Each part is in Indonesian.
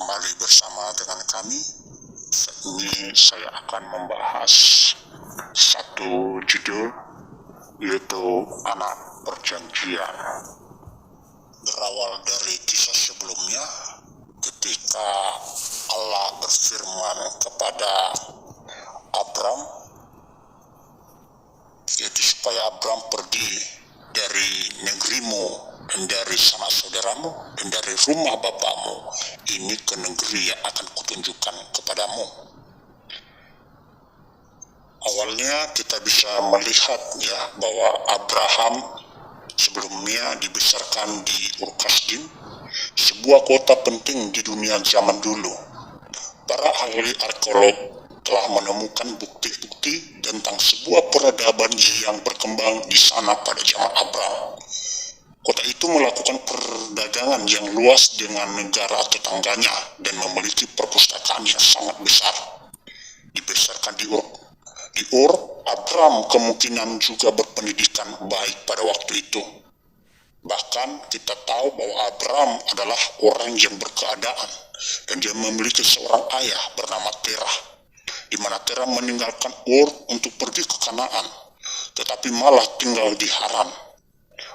kembali bersama dengan kami. Ini saya akan membahas satu judul, yaitu Anak Perjanjian. Berawal dari kisah sebelumnya, ketika Allah berfirman kepada Abram, yaitu supaya Abram pergi dari negerimu dan dari sanak saudaramu dan dari rumah bapamu ini ke negeri yang akan kutunjukkan kepadamu. Awalnya kita bisa melihat ya bahwa Abraham sebelumnya dibesarkan di Ur Kasdim, sebuah kota penting di dunia zaman dulu. Para ahli arkeolog telah menemukan bukti-bukti tentang sebuah peradaban yang berkembang di sana pada zaman Abram. Kota itu melakukan perdagangan yang luas dengan negara tetangganya dan memiliki perpustakaan yang sangat besar. Dibesarkan di Ur, Abram kemungkinan juga berpendidikan baik pada waktu itu. Bahkan kita tahu bahwa Abram adalah orang yang berkeadaan dan dia memiliki seorang ayah bernama Terah, di mana Terah meninggalkan Ur untuk pergi ke Kanaan, tetapi malah tinggal di Haran.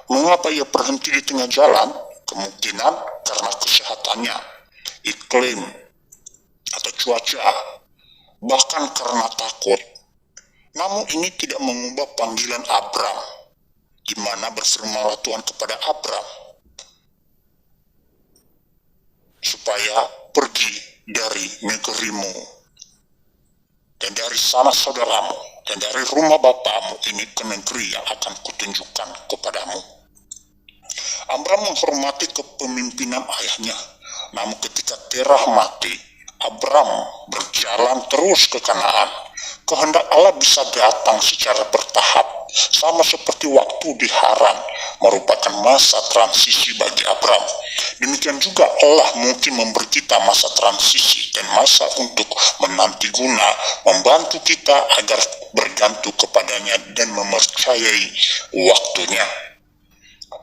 Mengapa ia berhenti di tengah jalan? Kemungkinan karena kesehatannya, iklim, atau cuaca, bahkan karena takut. Namun ini tidak mengubah panggilan Abram, di mana berfirmanlah Tuhan kepada Abram, supaya pergi dari negerimu dan dari sanak saudaramu dan dari rumah bapamu ini ke negeri yang akan kutunjukkan kepadamu. Abram menghormati kepemimpinan ayahnya, namun ketika Terah mati, Abram berjalan terus ke Kanaan. Kehendak Allah bisa datang secara bertahap, sama seperti waktu di Haran merupakan masa transisi bagi Abram. Demikian juga Allah mungkin memberi kita masa transisi dan masa untuk menanti guna, membantu kita agar bergantung kepadanya dan mempercayai waktunya.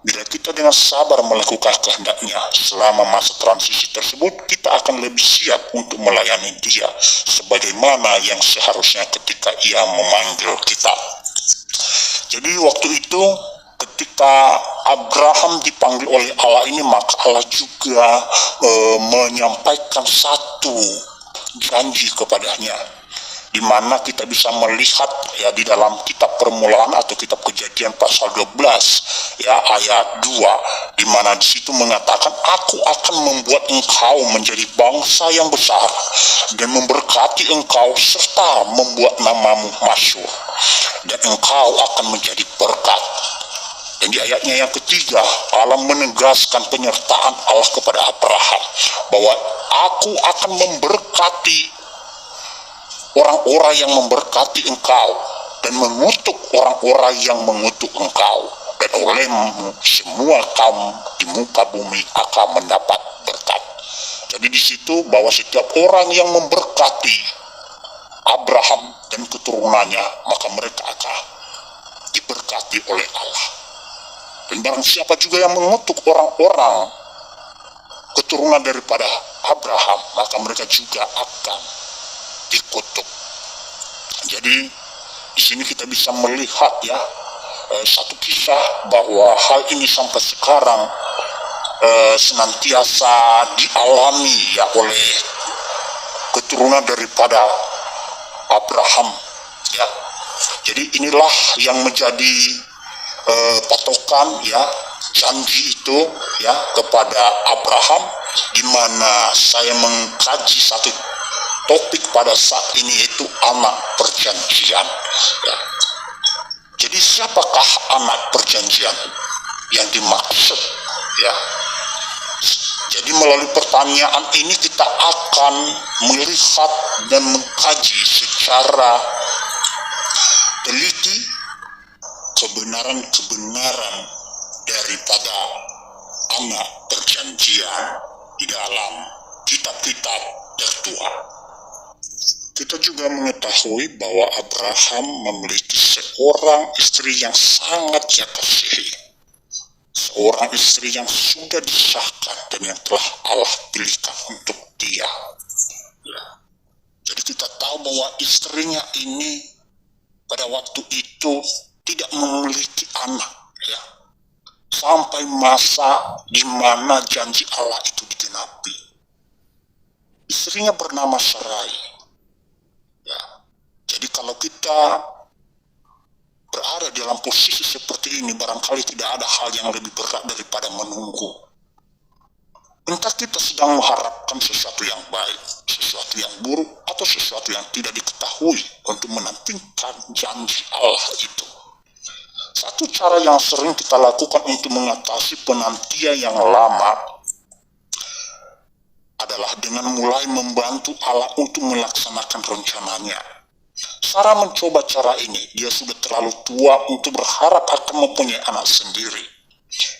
Bila kita dengan sabar melakukan kehendaknya selama masa transisi tersebut, kita akan lebih siap untuk melayani dia sebagaimana yang seharusnya ketika ia memanggil kita. Jadi waktu itu ketika Abraham dipanggil oleh Allah ini, maka Allah juga menyampaikan satu janji kepadanya, di mana kita bisa melihat ya di dalam kitab Permulaan atau kitab Kejadian pasal 12 ya ayat 2, di mana di situ mengatakan, aku akan membuat engkau menjadi bangsa yang besar dan memberkati engkau serta membuat namamu masyhur dan engkau akan menjadi berkat. Dan di ayatnya yang ketiga, Allah menegaskan penyertaan Allah kepada Abraham bahwa aku akan memberkati orang-orang yang memberkati engkau dan mengutuk orang-orang yang mengutuk engkau, dan olehmu semua kaum di muka bumi akan mendapat berkat. Jadi di situ bahwa setiap orang yang memberkati Abraham dan keturunannya, maka mereka akan diberkati oleh Allah. Dan barang siapa juga yang mengutuk orang-orang keturunan daripada Abraham, maka mereka juga akan dikutuk. Jadi di sini kita bisa melihat ya satu kisah bahwa hal ini sampai sekarang senantiasa dialami ya oleh keturunan daripada Abraham ya. Jadi inilah yang menjadi patokan ya janji itu ya kepada Abraham, di mana saya mengkaji satu topik pada saat ini, yaitu anak perjanjian ya. Jadi siapakah anak perjanjian yang dimaksud ya? Jadi melalui pertanyaan ini kita akan melihat dan mengkaji secara teliti kebenaran-kebenaran daripada anak perjanjian di dalam kitab-kitab tertua. Kita juga mengetahui bahwa Abraham memiliki seorang istri yang sangat dia kasihi, seorang istri yang sudah disahkan dan yang telah Allah pilihkan untuk dia. Ya. Jadi kita tahu bahwa istrinya ini pada waktu itu tidak memiliki anak, ya, sampai masa di mana janji Allah itu digenapi. Istrinya bernama Sarai. Ya. Jadi kalau kita berada dalam posisi seperti ini, barangkali tidak ada hal yang lebih berat daripada menunggu. Entah kita sedang mengharapkan sesuatu yang baik, sesuatu yang buruk, atau sesuatu yang tidak diketahui untuk menantikan janji Allah itu. Satu cara yang sering kita lakukan untuk mengatasi penantian yang lama adalah dengan mulai membantu Allah untuk melaksanakan rencananya. Sarah mencoba cara ini. Dia sudah terlalu tua untuk berharap akan mempunyai anak sendiri.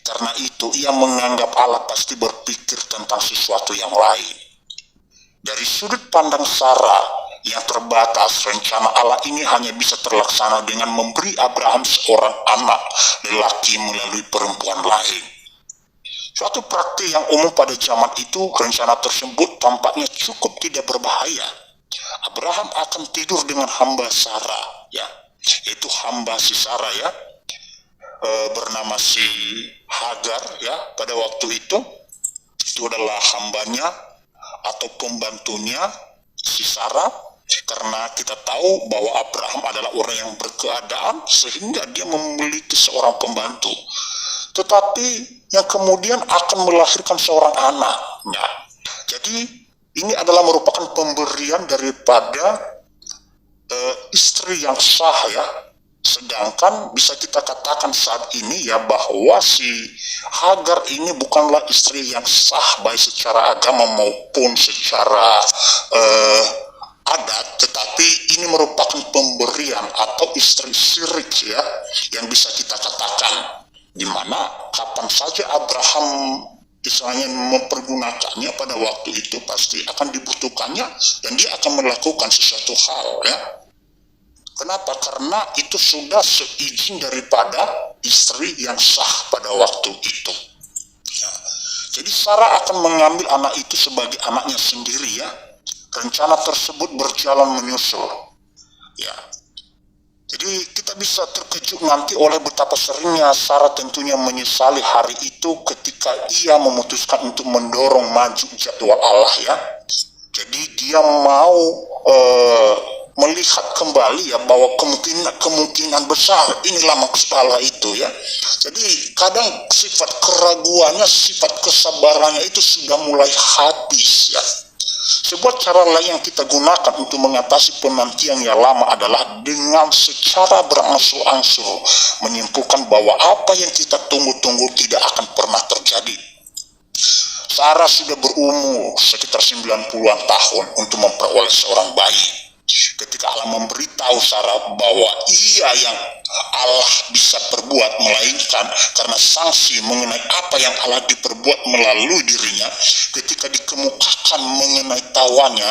Karena itu ia menganggap Allah pasti berpikir tentang sesuatu yang lain. Dari sudut pandang Sarah yang terbatas, rencana Allah ini hanya bisa terlaksana dengan memberi Abraham seorang anak lelaki melalui perempuan lain. Suatu praktik yang umum pada zaman itu, rencana tersebut tampaknya cukup tidak berbahaya. Abraham akan tidur dengan hamba Sarah, ya, itu hamba si Sarah, ya, bernama si Hagar, ya, pada waktu itu adalah hambanya atau pembantunya si Sarah, karena kita tahu bahwa Abraham adalah orang yang berkeadaan sehingga dia memiliki seorang pembantu, tetapi yang kemudian akan melahirkan seorang anak. Nah, jadi ini adalah merupakan pemberian daripada istri yang sah, ya. Sedangkan bisa kita katakan saat ini, ya, bahwa si Hagar ini bukanlah istri yang sah baik secara agama maupun secara adat, tetapi ini merupakan pemberian atau istri syirik, ya, yang bisa kita katakan, dimana kapan saja Abraham misalnya mempergunakannya pada waktu itu pasti akan dibutuhkannya dan dia akan melakukan sesuatu hal, ya. Kenapa? Karena itu sudah seizin daripada istri yang sah pada waktu itu. Ya. Jadi Sarah akan mengambil anak itu sebagai anaknya sendiri, ya. Rencana tersebut berjalan menyusul. Ya. Jadi kita bisa terkejut nanti oleh betapa seringnya Sarah tentunya menyesali hari itu ketika ia memutuskan untuk mendorong maju jadwal Allah, ya. Jadi dia mau melihat kembali, ya, bahwa kemungkinan besar inilah maksud Allah itu, ya. Jadi kadang sifat keraguannya, sifat kesabarannya itu sudah mulai habis, ya. Sebuah cara lain yang kita gunakan untuk mengatasi penantian yang lama adalah dengan secara berangsur-angsur menyimpulkan bahwa apa yang kita tunggu-tunggu tidak akan pernah terjadi. Sarah sudah berumur sekitar 90-an tahun untuk memperoleh seorang bayi. Ketika Allah memberitahu Sarah bahwa ia yang Allah bisa perbuat, melainkan karena sanksi mengenai apa yang Allah diperbuat melalui dirinya, ketika dikemukakan mengenai tawannya,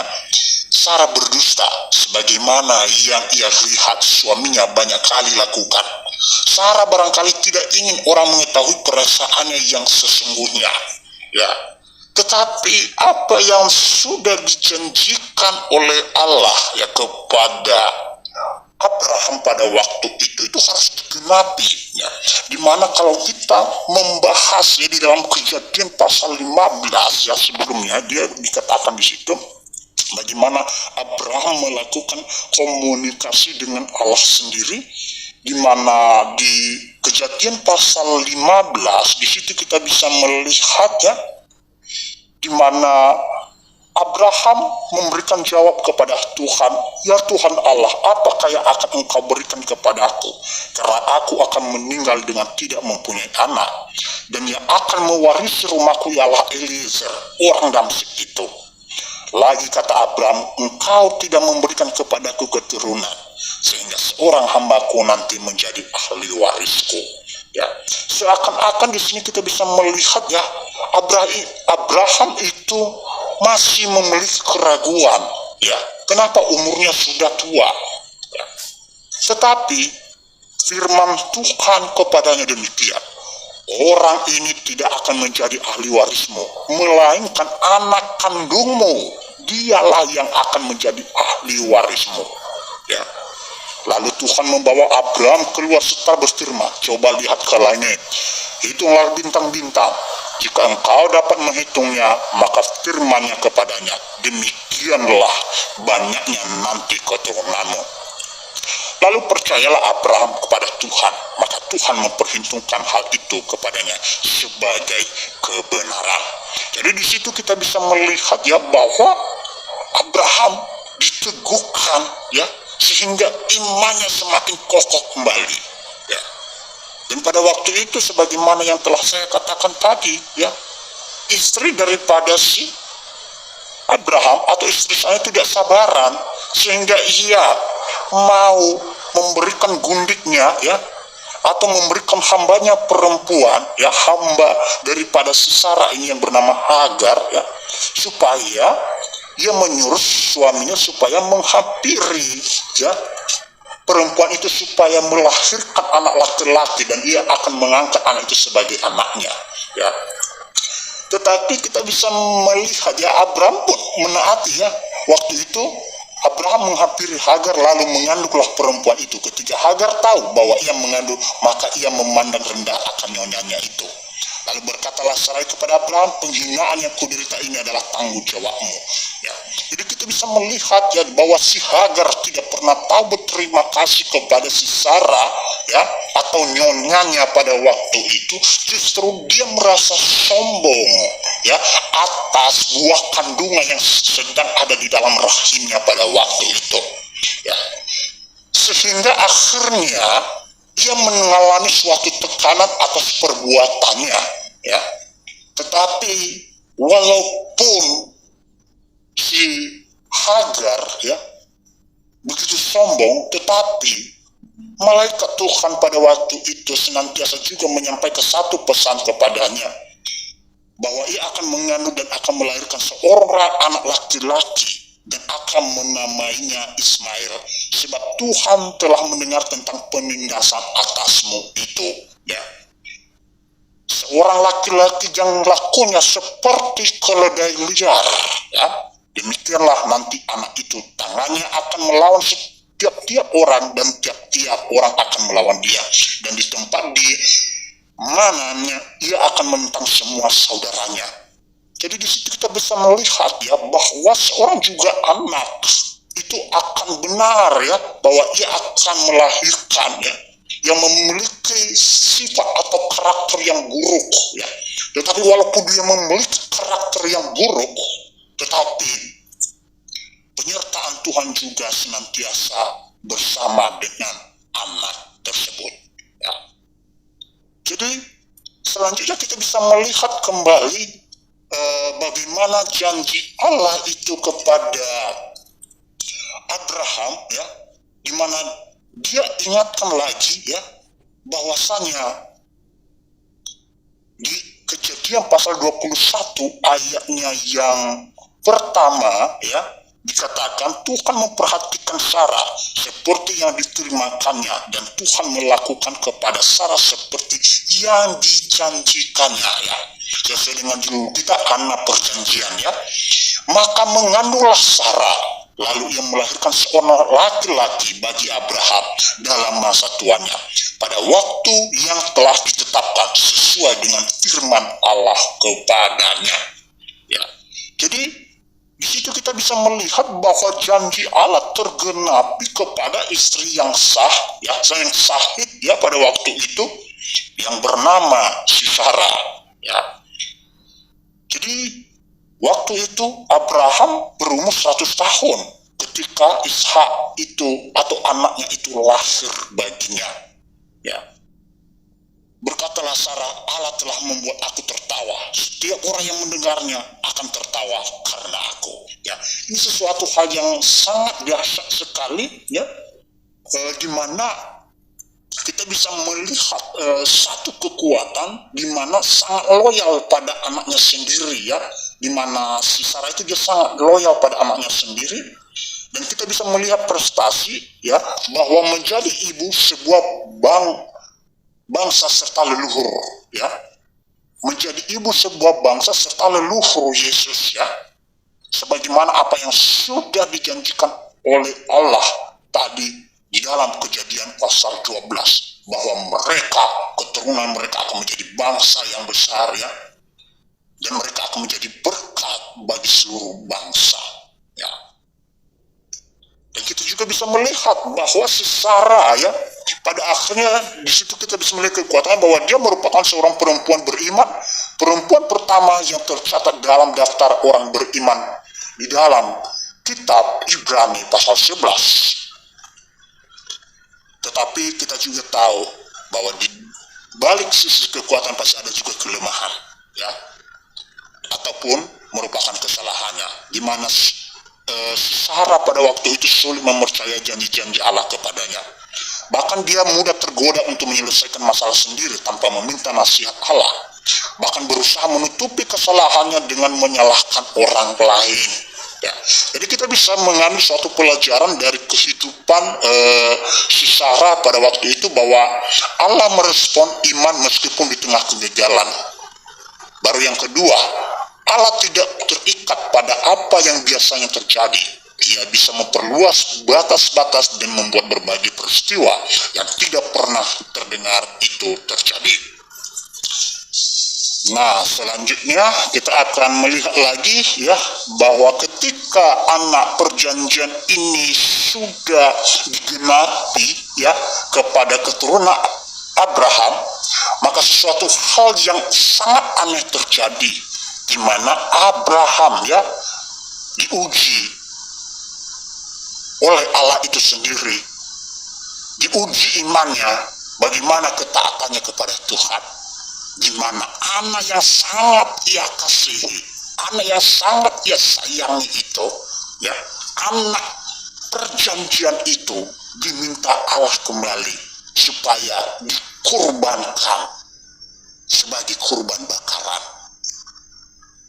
Sarah berdusta sebagaimana yang ia lihat suaminya banyak kali lakukan. Sarah barangkali tidak ingin orang mengetahui perasaannya yang sesungguhnya, ya. Tetapi apa yang sudah dijanjikan oleh Allah, ya, kepada Abraham pada waktu itu harus digenapi, ya. Dimana kalau kita membahasnya di dalam Kejadian pasal 15, ya, sebelumnya dia dikatakan di situ bagaimana Abraham melakukan komunikasi dengan Allah sendiri, dimana di Kejadian pasal 15 di situ kita bisa melihat, ya, di mana Abraham memberikan jawab kepada Tuhan, "Ya Tuhan Allah, apakah yang akan engkau berikan kepadaku? Karena aku akan meninggal dengan tidak mempunyai anak, dan yang akan mewarisi rumahku ialah Eliezer, orang Damsyik itu." Lagi kata Abraham, "Engkau tidak memberikan kepadaku keturunan, sehingga seorang hambaku nanti menjadi ahli warisku." Ya, seakan-akan di sini kita bisa melihat, ya, Abraham itu masih memiliki keraguan, ya. Kenapa? Umurnya sudah tua, ya. Tetapi firman Tuhan kepadanya demikian, orang ini tidak akan menjadi ahli warismu, melainkan anak kandungmu, dialah yang akan menjadi ahli warismu. Ya. Lalu Tuhan membawa Abraham keluar serta berfirman, coba lihat ke langit, hitunglah bintang-bintang. Jika engkau dapat menghitungnya, maka firman-Nya kepadanya, demikianlah banyaknya nanti keturunanmu. Lalu percayalah Abraham kepada Tuhan, maka Tuhan memperhitungkan hal itu kepadanya sebagai kebenaran. Jadi di situ kita bisa melihat ya bahwa Abraham diteguhkan ya, sehingga imannya semakin kokoh kembali ya. Dan pada waktu itu sebagaimana yang telah saya katakan tadi ya, istri daripada si Abraham atau istri saya tidak sabaran sehingga ia mau memberikan gundiknya ya, atau memberikan hambanya perempuan ya, hamba daripada si Sarah ini yang bernama Hagar ya, supaya ia menyuruh suaminya supaya menghampiri ya perempuan itu supaya melahirkan anak laki-laki dan ia akan mengangkat anak itu sebagai anaknya ya. Tetapi kita bisa melihat ya, Abraham pun menaati ya. Waktu itu Abraham menghampiri Hagar lalu mengandunglah perempuan itu. Ketika Hagar tahu bahwa ia mengandung, maka ia memandang rendah akan nyonyanya itu. Lalu berkatalah Sarai kepada Abraham, penghinaan yang kuderita ini adalah tanggung jawabmu ya. Jadi kita bisa melihat ya bahwa si Hagar tidak pernah tahu berterima kasih kepada si Sarah ya, atau nyonyanya pada waktu itu. Justru dia merasa sombong ya atas buah kandungan yang sedang ada di dalam rahimnya pada waktu itu ya. Sehingga akhirnya ia mengalami suatu tekanan atas perbuatannya ya. Tetapi walaupun si Hagar ya begitu sombong, tetapi malaikat Tuhan pada waktu itu senantiasa juga menyampaikan satu pesan kepadanya, bahwa ia akan mengandung dan akan melahirkan seorang anak laki-laki dan akan menamainya Ismail, sebab Tuhan telah mendengar tentang penindasan atasmu itu ya. Seorang laki-laki yang lakunya seperti keledai liar ya, demikianlah nanti anak itu tangannya akan melawan tiap-tiap orang dan tiap-tiap orang akan melawan dia, dan di tempat di mananya ia akan menentang semua saudaranya. Jadi di situ kita bisa melihat ya bahwa seorang juga anak itu akan benar ya, bahwa ia akan melahirkan ya yang memiliki sifat atau karakter yang buruk ya. Tetapi walaupun dia memiliki karakter yang buruk, tetapi penyertaan Tuhan juga senantiasa bersama dengan anak tersebut ya. Jadi selanjutnya kita bisa melihat kembali bagaimana janji Allah itu kepada Abraham ya, di mana dia ingatkan lagi ya bahwasanya di Kejadian pasal 21 ayatnya yang pertama ya, dikatakan Tuhan memperhatikan Sarah seperti yang diterimakannya, dan Tuhan melakukan kepada Sarah seperti yang dijanjikannya ya. Sesuai dengan judul kita, anak perjanjian ya. Maka mengandunglah Sarah, lalu ia melahirkan seorang laki-laki bagi Abraham dalam masa tuanya, pada waktu yang telah ditetapkan sesuai dengan firman Allah kepadanya ya. Jadi di situ kita bisa melihat bahwa janji Allah tergenapi kepada istri yang sah ya, yang sahid ya pada waktu itu, yang bernama si Sarah ya. Jadi waktu itu Abraham berumur 100 tahun ketika Ishak itu atau anaknya itu lahir baginya ya. Berkatalah Sarah, Allah telah membuat aku tertawa, setiap orang yang mendengarnya akan tertawa karena aku ya. Ini sesuatu hal yang sangat dahsyat sekali ya, di mana kita bisa melihat satu kekuatan di mana sangat loyal pada anaknya sendiri ya, di mana si Sarah itu dia sangat loyal pada anaknya sendiri. Dan kita bisa melihat prestasi ya, bahwa menjadi ibu sebuah bangsa serta leluhur, ya. Menjadi ibu sebuah bangsa serta leluhur Yesus, ya. Sebagaimana apa yang sudah dijanjikan oleh Allah tadi di dalam Kejadian pasal 12, bahwa mereka, keturunan mereka akan menjadi bangsa yang besar, ya. Dan mereka akan menjadi berkat bagi seluruh bangsa, ya. Dan kita juga bisa melihat bahwa si Sarah, ya, pada akhirnya di situ kita bisa melihat kekuatan bahwa dia merupakan seorang perempuan beriman, perempuan pertama yang tercatat dalam daftar orang beriman di dalam kitab Ibrani pasal 11. Tetapi kita juga tahu bahwa di balik sisi kekuatan pasti ada juga kelemahan, ya, ataupun merupakan kesalahannya, di mana Sarah pada waktu itu sulit mempercayai janji-janji Allah kepadanya. Bahkan dia mudah tergoda untuk menyelesaikan masalah sendiri tanpa meminta nasihat Allah. Bahkan berusaha menutupi kesalahannya dengan menyalahkan orang lain. Ya. Jadi kita bisa mengambil suatu pelajaran dari kehidupan si Sarah pada waktu itu, bahwa Allah merespon iman meskipun di tengah kegagalan. Baru yang kedua, Allah tidak terikat pada apa yang biasanya terjadi. Dia bisa memperluas batas-batas dan membuat berbagai peristiwa yang tidak pernah terdengar itu terjadi. Nah, selanjutnya kita akan melihat lagi, ya, bahwa ketika anak perjanjian ini sudah digenapi, ya, kepada keturunan Abraham, maka sesuatu hal yang sangat aneh terjadi, di mana Abraham, ya, diuji oleh Allah itu sendiri, diuji imannya, bagaimana ketaatannya kepada Tuhan, di mana anak yang sangat ia kasihi, anak yang sangat ia sayangi itu, ya, anak perjanjian itu diminta Allah kembali supaya dikurbankan sebagai kurban bakaran.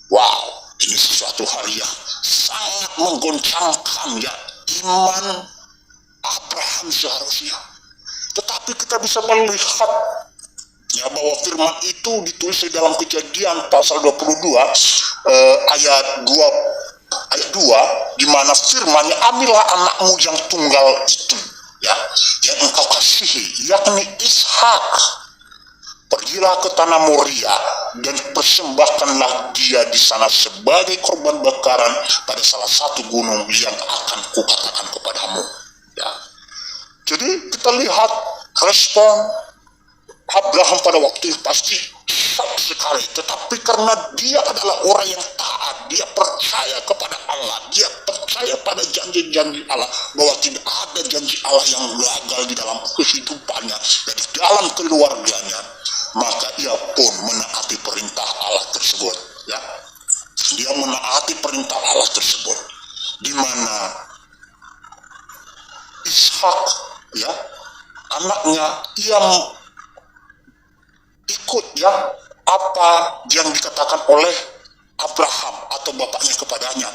Wow, ini sesuatu hal yang sangat menggoncangkan, ya, iman Abraham seharusnya. Tetapi kita bisa melihat, ya, bahwa firman itu ditulis di dalam Kejadian pasal 22 ayat 2, di mana firmannya, ambillah anakmu yang tunggal itu, ya, yang engkau kasihi, yakni Ishak, pergilah ke tanah Moria dan persembahkanlah dia di sana sebagai korban bakaran pada salah satu gunung yang akan kukatakan kepadamu, ya. Jadi kita lihat respon Abraham pada waktu itu pasti shock sekali, tetapi karena dia adalah orang yang taat, dia percaya kepada Allah, dia percaya pada janji-janji Allah, bahwa tidak ada janji Allah yang gagal di dalam kehidupannya dan di dalam keluarganya, maka ia pun menaati perintah Allah tersebut, ya. Dia menaati perintah Allah tersebut, di mana Ishak, ya, anaknya, ia ikut, ya, apa yang dikatakan oleh Abraham atau bapaknya kepadanya,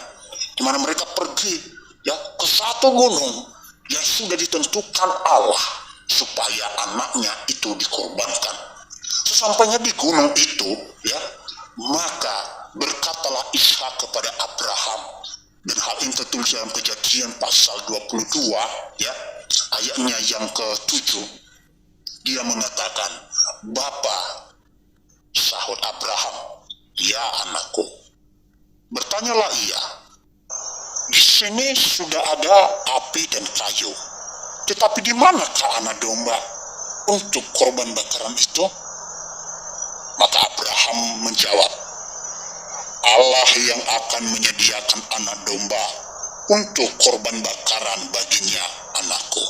di mana mereka pergi, ya, ke satu gunung yang sudah ditentukan Allah supaya anaknya itu dikorbankan. Sesampainya di gunung itu, ya, maka berkatalah Ishak kepada Abraham, dan hal ini tertulis dalam Kejadian pasal 22, ya, ayatnya yang ke-7. Dia mengatakan, "Bapa," sahut Abraham. "Ya anakku." Bertanyalah ia, "Di sini sudah ada api dan kayu, tetapi di manakah anak domba untuk korban bakaran itu?" Maka Abraham menjawab, "Allah yang akan menyediakan anak domba untuk korban bakaran baginya, anakku."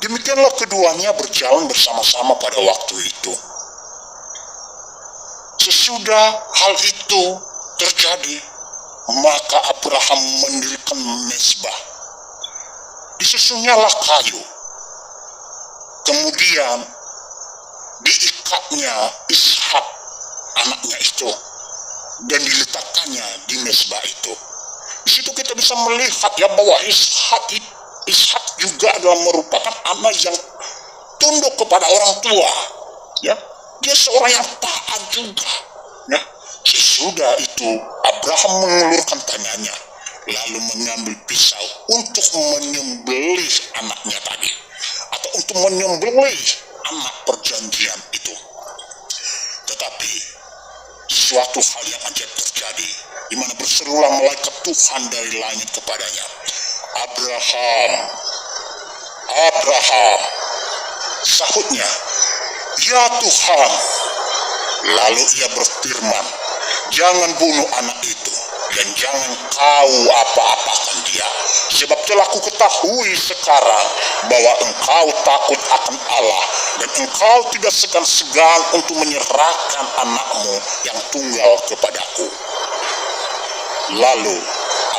Demikianlah keduanya berjalan bersama-sama pada waktu itu. Sesudah hal itu terjadi, maka Abraham mendirikan mezbah. Disusunyalah kayu. Kemudian diikatnya Ishak, anaknya itu, dan diletakkannya di mezbah itu. Di situ kita bisa melihat, ya, bahwa Ishak juga adalah merupakan anak yang tunduk kepada orang tua. Ya, dia seorang yang taat juga. Ya, sesudah itu Abraham mengulurkan tangannya, lalu mengambil pisau untuk menyembelih anaknya tadi, atau untuk menyembelih anak perjanjian itu. Tetapi suatu hal yang ajaib terjadi, di mana berserulah malaikat Tuhan dari langit kepadanya, Abraham, Abraham. Sahutnya, ya Tuhan. Lalu ia berfirman, jangan bunuh anak itu, dan jangan kau apa-apakan dia, sebab telah ku ketahui sekarang bahwa engkau takut akan Allah, dan engkau tidak segan-segan untuk menyerahkan anakmu yang tunggal kepadaku. Lalu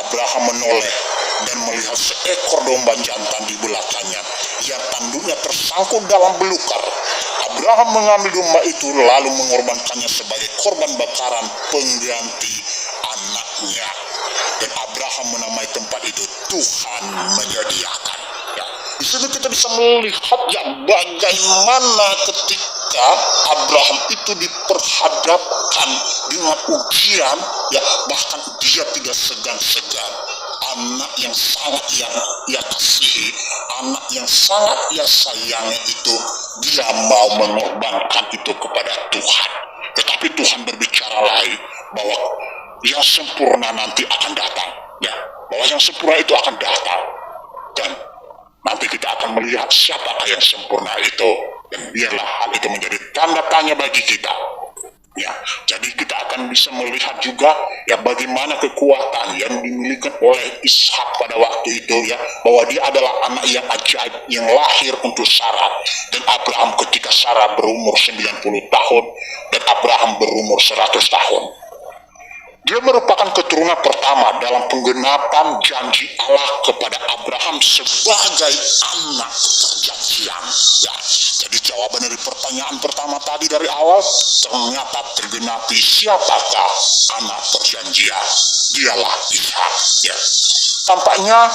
Abraham menoleh dan melihat seekor domba jantan di belakangnya yang tanduknya tersangkut dalam belukar. Abraham mengambil domba itu lalu mengorbankannya sebagai korban bakaran pengganti anaknya. Dan Abraham menamai tempat itu Tuhan menyediakan. Ya, di sini kita bisa melihat ya bagaimana ketika Abraham itu diperhadapkan dengan ujian, ya bahkan dia tidak segan-segan. Anak yang sangat yang ia kasihi, anak yang sangat ia sayangi itu, dia mau mengorbankan itu kepada Tuhan. Tetapi Tuhan berbicara lain bahwa yang sempurna nanti akan datang, ya, bahwa yang sempurna itu akan datang, dan nanti kita akan melihat siapakah yang sempurna itu, dan biarlah hal itu menjadi tanda tanya bagi kita. Ya, jadi kita akan bisa melihat juga ya bagaimana kekuatan yang dimiliki oleh Ishak pada waktu itu, ya, bahwa dia adalah anak yang ajaib yang lahir untuk Sarah, dan Abraham ketika Sarah berumur 90 tahun dan Abraham berumur 100 tahun. Dia merupakan keturunan pertama dalam penggenapan janji Allah kepada Abraham sebagai anak perjanjian. Ya, jadi jawaban dari pertanyaan pertama tadi dari awal ternyata tergenapi, siapakah anak perjanjian? Dialah Ishak. Ya, tampaknya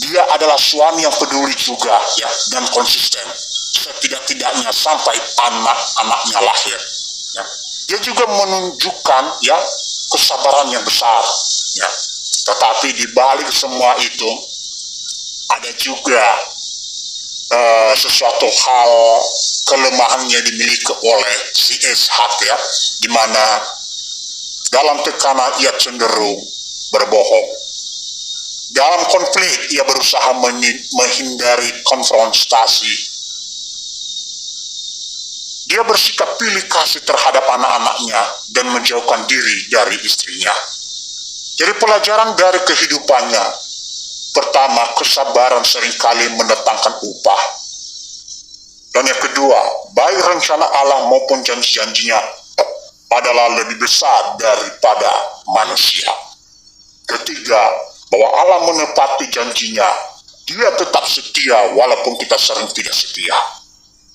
dia adalah suami yang peduli juga, ya, dan konsisten. Setidak-tidaknya sampai anak-anaknya lahir. Ya, dia juga menunjukkan ya kesabaran yang besar, ya. Tetapi di balik semua itu ada juga sesuatu hal kelemahan yang dimiliki oleh si Ishak, ya, di mana dalam tekanan ia cenderung berbohong. Dalam konflik ia berusaha menghindari konfrontasi. Dia bersikap pilih kasih terhadap anak-anaknya dan menjauhkan diri dari istrinya. Jadi pelajaran dari kehidupannya, pertama, kesabaran seringkali mendatangkan upah. Dan yang kedua, baik rencana Allah maupun janji-janjinya adalah lebih besar daripada manusia. Ketiga, bahwa Allah menepati janjinya, dia tetap setia walaupun kita sering tidak setia.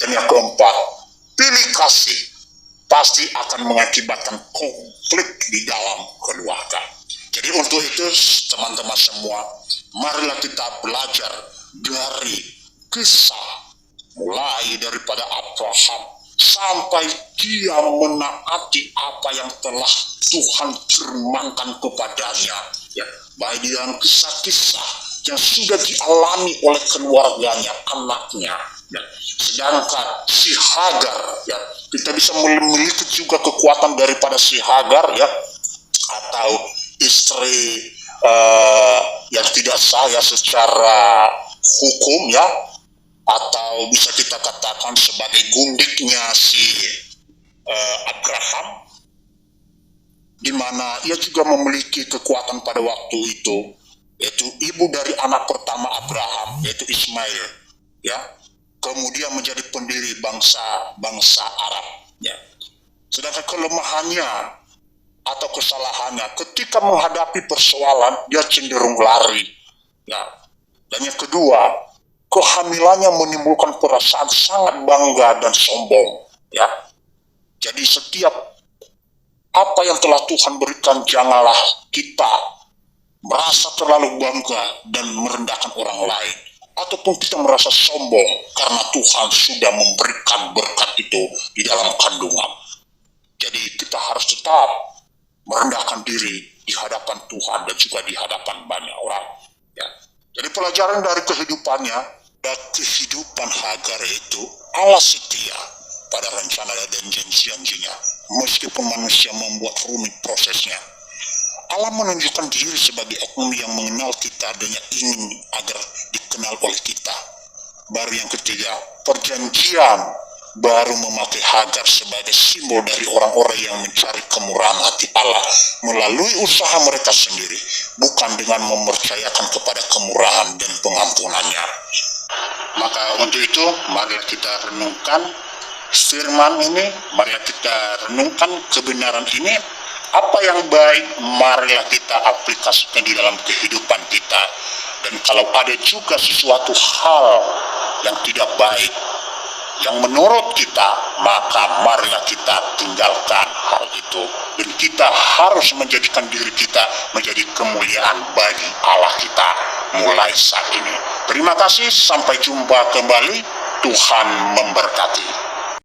Dan yang keempat, pilih kasih pasti akan mengakibatkan konflik di dalam keluarga. Jadi untuk itu teman-teman semua, marilah kita belajar dari kisah mulai daripada Abraham sampai dia menaati apa yang telah Tuhan firmankan kepadanya, ya, baik di dalam kisah-kisah yang sudah dialami oleh keluarganya, anaknya. Ya, sedangkan si Hagar, ya, kita bisa memiliki juga kekuatan daripada si Hagar, ya, atau istri yang tidak sah ya secara hukum, ya, atau bisa kita katakan sebagai gundiknya si Abraham, di mana ia juga memiliki kekuatan pada waktu itu, yaitu ibu dari anak pertama Abraham, yaitu Ismail, ya, kemudian menjadi pendiri bangsa Arab, ya. Sedangkan kelemahannya atau kesalahannya ketika menghadapi persoalan, dia cenderung lari, ya. Dan yang kedua, kehamilannya menimbulkan perasaan sangat bangga dan sombong, ya. Jadi setiap apa yang telah Tuhan berikan, janganlah kita merasa terlalu bangga dan merendahkan orang lain. ataupun kita merasa sombong karena Tuhan sudah memberikan berkat itu di dalam kandungan. Jadi kita harus tetap merendahkan diri di hadapan Tuhan dan juga di hadapan banyak orang. Ya. Jadi pelajaran dari kehidupannya, dan kehidupan Hagar itu Allah setia pada rencana dan janji-janjinya. Meskipun manusia membuat rumit prosesnya, Allah menunjukkan diri sebagai oknum yang mengenal kita dan yang ingin agar dikenal oleh kita. Baru yang ketiga, perjanjian baru memakai Hagar sebagai simbol dari orang-orang yang mencari kemurahan hati Allah melalui usaha mereka sendiri, bukan dengan mempercayakan kepada kemurahan dan pengampunannya. Maka untuk itu, mari kita renungkan firman ini, mari kita renungkan kebenaran ini. Apa yang baik, marilah kita aplikasikan di dalam kehidupan kita. Dan kalau ada juga sesuatu hal yang tidak baik, yang menurut kita, maka marilah kita tinggalkan hal itu. Dan kita harus menjadikan diri kita menjadi kemuliaan bagi Allah kita mulai saat ini. Terima kasih, sampai jumpa kembali. Tuhan memberkati.